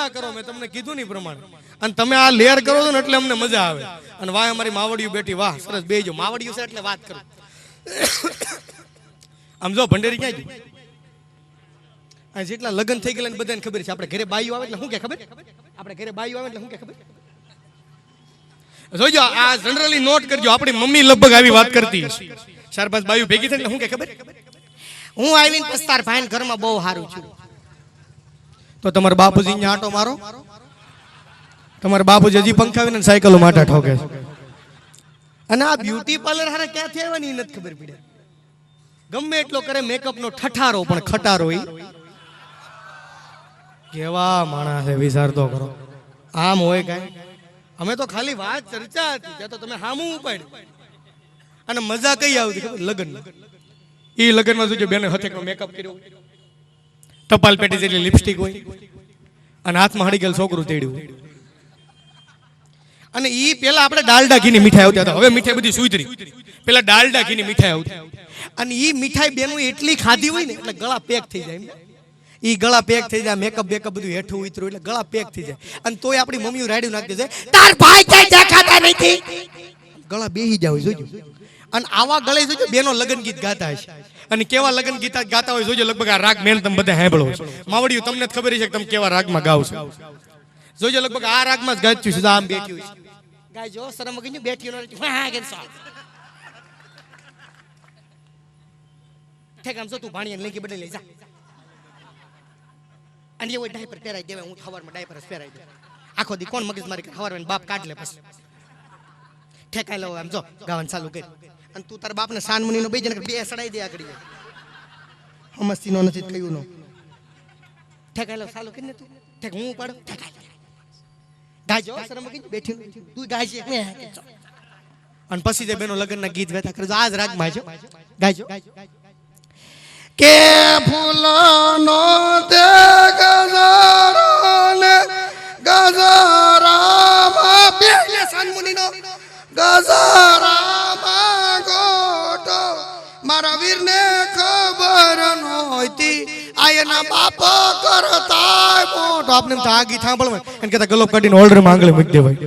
મજા કરો, મેં તમને કીધું નહીં પ્રમાણે, અને તમે આ લેર કરો છો ને એટલે અમને મજા આવે. અને વાહ અમારી માવડિયું બેઠી, વાહ સરસ બેજો, માવડિયું છે એટલે વાત કરું. આમ જો ભંડેરી ક્યાં ગયું? આ જેટલા લગ્ન થઈ ગયેલા બધાને ખબર છે, આપણે ઘરે બાઈઓ આવે એટલે શું કે ખબર? આપણે ઘરે બાઈઓ આવે એટલે શું કે ખબર? જોજો આ જનરલી નોટ કરજો, આપણી મમ્મી લગભગ આવી વાત કરતી હશે. 4-5 બાઈઓ ભેગી થઈને શું કે ખબર? હું આવીને પસ્તાર ભાઈ ઘરમાં બહુ સારું છું. તો તમારા બાપુજી અહીંયા આટો મારો, તમારા બાપુજી હજી પંખાવીને સાયકલો માટે ઠોકે છે. અને આ બ્યુટી પાર્લર હારે ક્યાંથી આવવાની નથી ખબર પડે. ગમે એટલો કરે મેકઅપ નો ઠઠારો, પણ ખટારો ઈ કેવા માણસ છે વિચાર તો કરો. આમ હોય કાંઈ? અમે તો ખાલી વાત ચર્ચા હતી, ત્યાં તો તમે હામું ઉપાડ્યું. અને મજા કઈ આવતી ખબર? લગ્ન. ઈ લગ્નમાં જોજો બેને હથેકનો મેકઅપ કર્યો, ટપાલ પેટી જેટલી લિપસ્ટિક હોય, અને હાથમાં હળી ગયેલ છોકરું તેડ્યું. અને ઈ પેલા આપણે ડાલડા ઘીની મીઠાઈ આવતી હતા, હવે મીઠાઈ બધી સુધરી. પેલા ડાલડા ઘીની મીઠાઈ આવતી, અને ઈ મીઠાઈ બેનું એટલી ખાધી હોય ને એટલે ગળા પેક થઈ જાય. ઈ ગળા પેક થઈ જાય, મેકઅપ બેકઅપ બધું હેઠું ઉતરું એટલે ગળા પેક થઈ જાય. અને તોય આપણી મમ્મીઓ રાડ્યું નાખી દે, તાર ભાઈ ક્યાંય દેખાતા નથી. ગળા બેહી જાવ જોજો. અને આવા ગળે જોજો બેનો લગ્ન ગીત ગાતા હશે. અને કેવા લગ્ન ગીત ગાતા હોય જોજો, લગભગ આ રાગ મેન તમે બધા સાંભળો છો. માવડિયું તમને જ ખબર છે કે તમે કેવા રાગમાં ગાવ છો. જોજો લગભગ આ રાગમાં જ ગાચ્યું છે. આમ બેઠ્યું છે, ગાયજો શરમ વગરની બેઠી ન રહી. હા કે સાલ ઠેક આમ જો તું ભાણિયાને લઈ કે બદલી લઈ જા. અને એવો ડાયપર પહેરાઈ દેવાય, હું ખબરમાં ડાયપર પહેરાઈ દે. આખો દી કોણ મગજ મારી ખબર બાપ કાઢ લે પછી ઠેકાઈ લો. આમ જો ગાવાનું ચાલુ કરી, અને તું તારા બાપને સાનમુની નો બેજને બે સડાઈ દે આગળ. સમજતી નો નથી કયું નો ઠેકાઈ લો ચાલુ કરીને તું ઠેક હું પાડો ઠેકાઈ ગાજો શરમ વગરની બેઠી તું ગાજે. અને પછી જે બેનો લગ્નના ગીત ગાતા કરજો, આ જ રાગમાં છે. ગાજો કે ફૂલનો તે ગજારો ને ગજરામાં બેને સાનમુનીનો ગજરામાં ગોટો મારા વીરને ખબર નહોતી આયના બાપ કરતા મોટો. આપને તો આ ગીત સાંભળવા એને કહેતા ગલોપ કાઢીને ઓર્ડર માંગલે મૂકી દેવાય.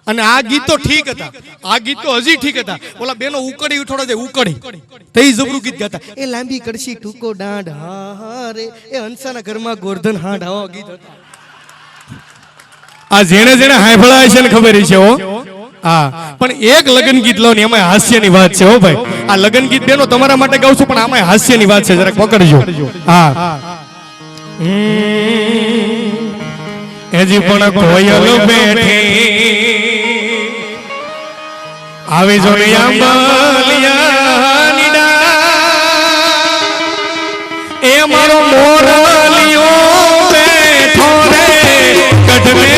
અને આ ગીત તો ઠીક હતા, આ ગીત તો હજી ઠીક હતા. ઓલા બેનો ઉકડી ઉઠોડો છે, ઉકડી તે જબરું ગીત ગાતા. એ લાંબી કડશી ટૂંકો દાંડ હા રે, એ હંસાના ઘરમાં ગોરધન હાંડ આવા ગીત હતા. આ જેણે જેણે હાંભળાય છે ને ખબર છે હો. હા, પણ એક લગ્ન ગીત લો ને એમાં હાસ્યની વાત છે હો ભાઈ. આ લગ્ન ગીત બેનો તમારા માટે ગાઉં છું, પણ આમાં હાસ્યની વાત છે, જરાક પકડજો. હા, હજી પણ કોયલ બેઠી આવે જો ને આંબલિયાની ડાળ, એ મારો મોરલિયો બેઠો રે ગઢને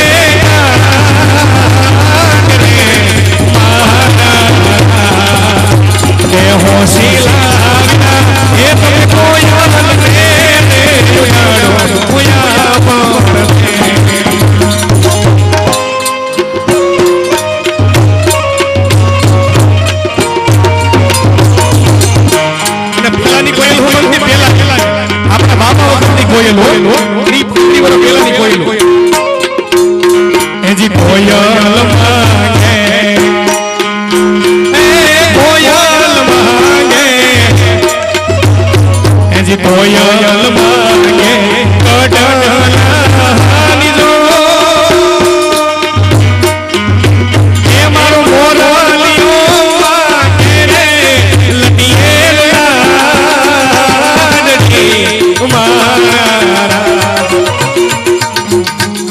એ હોશી લાગના એ તમે કોયલ રે ઉયાડો ઉયા પર કોયલ પેલાની કોયલ હજી કોયલ માંગે, કોયલ માંગે, હજી કોયલ માંગે કડલાની જો એ મારો મોરલિયો માંગે રે લટિયેલ લાડકી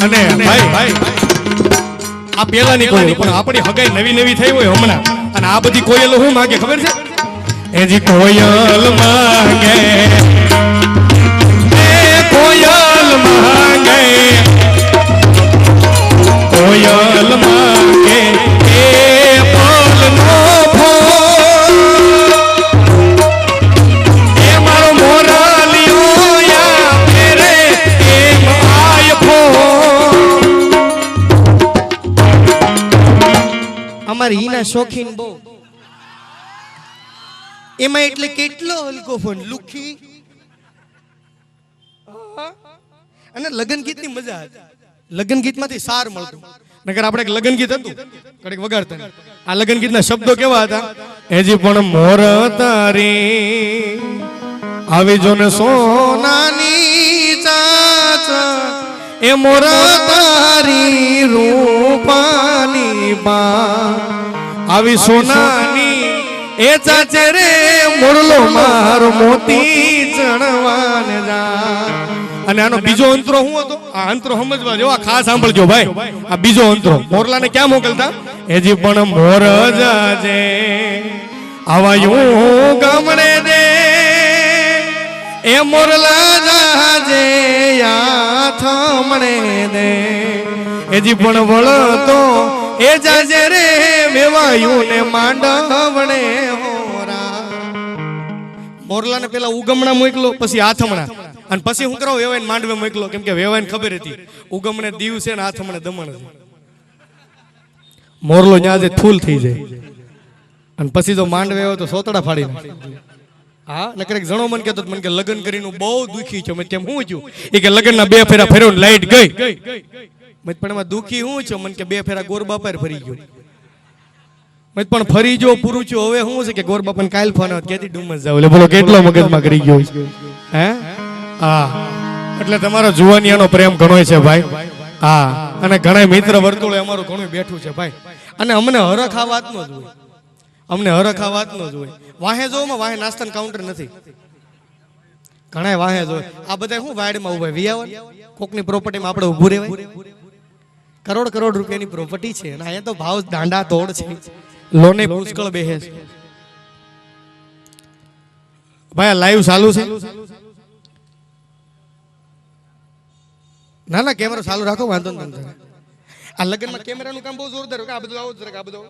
અને ભાઈ આ પેલાની કોયલ, પણ આપણી હગાઈ નવી નવી થઈ હોય હમણાં, અને આ બધી કોયલ શું માંગે ખબર છે? એજી કોયલ માંગે, કોયલ માંગે, કોયલ માંગે એ ફૂલનો ફૂલ, એ મારો મોરલિયો યા મેરે એમ આય ફૂલ. અમારી હીના શોખીન બહુ, એમાં એટલે કેટલો હલકો ફોન લુખી અને લગ્ન ગીતની મજા હતી. લગ્ન ગીતમાંથી સાર મળતું. નકર આપણે એક લગ્ન ગીત હતું કડક વગાડતા. આ લગ્ન ગીતના શબ્દો કેવા હતા? એજી પણ મોર તારી આવી જો ને સોનાની ચાચ એ મોર તારી રૂપાની બા આવી સોનાની એ ચાચે રે મોરલો મારો મોતી ચણવાને જા. અને આનો બીજો અંતરો શું હતો? આ અંતરો સમજવા જેવો, આ ખાસ સાંભળજો ભાઈ. આ બીજો અંતરો મોરલાને ક્યાં મોકલતા? એજી પણ મોર જાજે આવાયું ગામડે દે એ મોરલા જાજે યાથમણે દે એજી પણ વળતો એ જાજે રે વેવાયું ને માંડવણે હોરા. મોરલાને પેલા ઉગમણા મોકલો, પછી આથમણા, અને પછી હું કરો વેવાઈને માંડવે મોકલો. કેમ કે વેવાઈને ખબર હતી ઉગમણે દીવ છે ને આથમણે દમણ છે. મોરલો ત્યાં ફૂલ થઈ જાય અને પછી જો માંડવે આવ્યો તો સોતડા ફાડી નાખે. હા નકર એક જણો મને કહેતો મને કે લગ્ન કરીને બહુ દુખી છું. મેં તેમ શું થયું? એ કે લગ્નના 2 ફેરા ફેરવ લાઈટ ગઈ. મેં પણ એમાં દુખી શું છું? મને કે 2 ફેરા ગોરબાપા ફરી ગયો. મેં પણ ફરી જો પૂરું છું. હવે શું છે કે ગોરબાપાને કાલ ફોન આવત કેતી ડુમસ જાવ. એટલે બોલો કેટલો મગજમાં કરી ગયો હે? હા એટલે તમારો જુવાનિયાનો પ્રેમ ઘણો છે ભાઈ. હા અને ઘણા મિત્ર વર્તુળ અમારું ઘણું બેઠું છે ભાઈ. અને અમને હરખ આ વાત નો જ હોય. અમને હરખ આ વાત નો જ હોય. વાહે જોમાં વાહે નાસ્તાનું કાઉન્ટર નથી. ઘણા વાહે જોય. આ બધા શું વાડમાં ઉભા વિયાવન કોકની પ્રોપર્ટીમાં આપણે ઊભું રહેવાય. કરોડ કરોડ રૂપિયાની પ્રોપર્ટી છે અને અહીંયા તો ભાવ દાંડા તોડ છે. લોને પુષ્કળ બેહે છે. ભાઈ લાઈવ ચાલુ છે? ના ના કેમેરો ચાલુ રાખો, વાંધો નથી. આ લગ્નમાં કેમેરાનું કામ બહુ જોરદાર હોય. આ બધું આવું જ આ બધું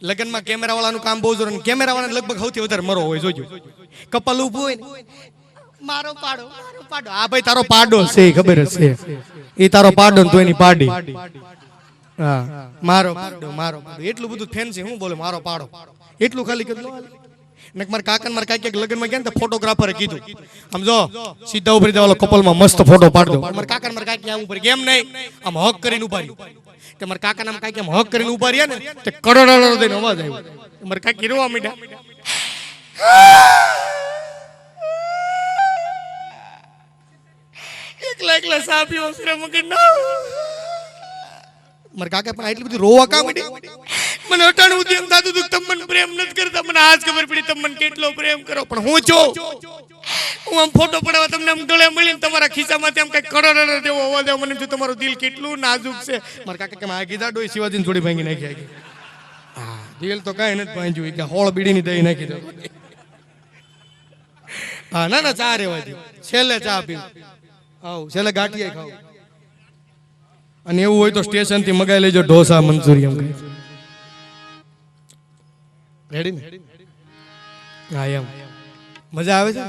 લગ્નમાં કેમેરા વાળાનું કામ બહુ જોર. કેમેરા વાળાને લગભગ સૌથી વધારે મરો હોય. જોજો કપલ ઊભું હોય ને મારો પાડો મારો પાડો. આ ભાઈ તારો પાડો છે ખબર જ છે. એ તારો પાડો ને તો એની પાડી. હા મારો પાડો મારો પાડો એટલું બધું ફેન્સી હું બોલે મારો પાડો એટલું ખાલી કેટલું. ને મારા કાકા મારા કાકી લગ્નમાં ગયા ને તો ફોટોગ્રાફરે કીધું આમ જો સીધા ઉપર દેવાલો કપલમાં મસ્ત ફોટો પાડજો. મારા કાકા મારા કાકી આમ ઉપર કેમ નહીં આમ હક કરીને ઉભા રહ્યું. કે મારા કાકા નામ કાકી આમ હક કરીને ઉભા રહ્યા ને તે કરોડો દઈને અવાજ આવ્યો. મારા કાકી રોવા માંડ્યા. એકલા એકલા સાપીઓ શ્રમ કે ના. મારા કાકા પણ એટલી બધી રોવા કામ માંડી. મને અટાણું સુધી એમ થતું હતું તમને પ્રેમ નથી કરતા. મને આજ ખબર પડી તમને કેટલો પ્રેમ કરો. પણ હું છો હું આમ ફોટો પડાવવા તમને આમ ગળે મળીને તમારા ખિસ્સામાંથી આમ કઈ કરોડો જેવો અવાજ આવે. મને તમારું દિલ કેટલું નાજુક છે. મારા કાકા કે આ કીધા ડોય શિવાજીને થોડી ભાંગી નાખી. હા દિલ તો કાંઈ નથી ભાંગ્યું કે હોળ બીડીની દહીં નાખી દો. હા ના ના ચા રેવા દે. છેલ્લે ચા પીવું. આવ છેલ્લે ગાંઠિયા ખાવ. અને એવું હોય તો સ્ટેશન થી મગાઈ લેજો ઢોસા મંચુરિયન. રેડી ને? હા એમ મજા આવે છે.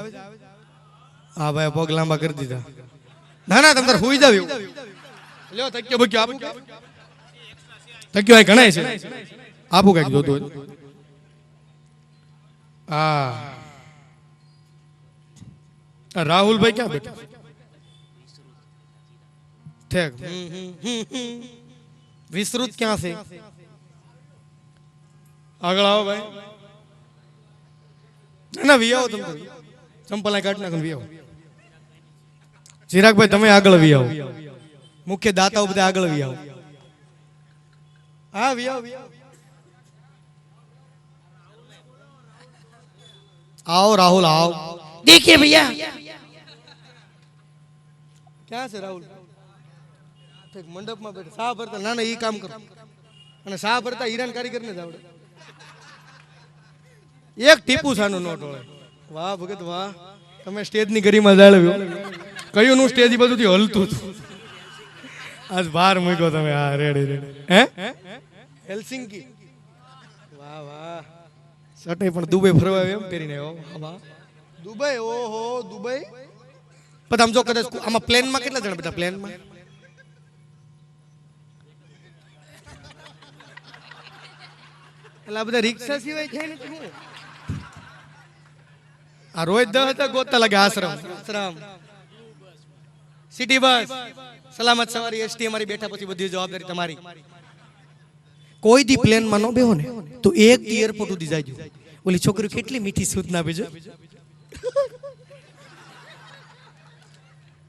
હા ભાઈ પગ લાંબા કરી દીધા. ના ના તમે હુઈ જાવ. લ્યો તક્યો બક્યો આપું. તક્યો આ ઘણાય છે આપું કઈક જોતું હોય. હા રાહુલભાઈ ક્યાં બેઠા? ઠેક વિસ્તૃત ક્યાં છે? આગળ આવો ભાઈ. ના વી આવો તમે ચંપલ કાઢ નાખો વી આવો. ચિરાગભાઈ તમે આગળ વી આવો. મુખ્ય દાતાઓ બધા આગળ વી આવો. હા વી આવો વી આવો. आओ राहुल आओ. देखिए भैया क्या છે રાહુલ? મંડપમાં બેઠા શાહ ભરતા. ના ના ઈ કામ કરો. અને શાહ ભરતા હીરાન કારીગર ને જ આવડે. એક ટીપુ સાનો નોટ હોય. વાહ ભગત વાહ તમે સ્ટેજ ની ગરિમા જાળવ્યો. કયું નું સ્ટેજ બધું હલતું હતું. આજ બહાર મૂક્યો તમે. હા રેડી રેડી. હે હેલ્સિંકી. વાહ વાહ સટે પણ દુબઈ ફરવા એમ પહેરીને આવ્યો. દુબઈ ઓહો દુબઈ. પણ આમ જો કદાચ આમાં પ્લેનમાં કેટલા જણા બેઠા? પ્લેનમાં એટલે આ બધા રિક્ષા સિવાય થાય ને શું? આ રોજ 10 હતા ગોતતા લાગે આશ્રમ આશ્રમ સિટી બસ સલામત સવારી એસટી અમારી બેઠા પછી બધી જવાબદારી તમારી. કોઈ દી પ્લેનમાં ન બેહો ને તો એક દી એરપોર્ટ સુધી જાયજો. ઓલી છોકરી કેટલી મીઠી સૂચના આપે છે.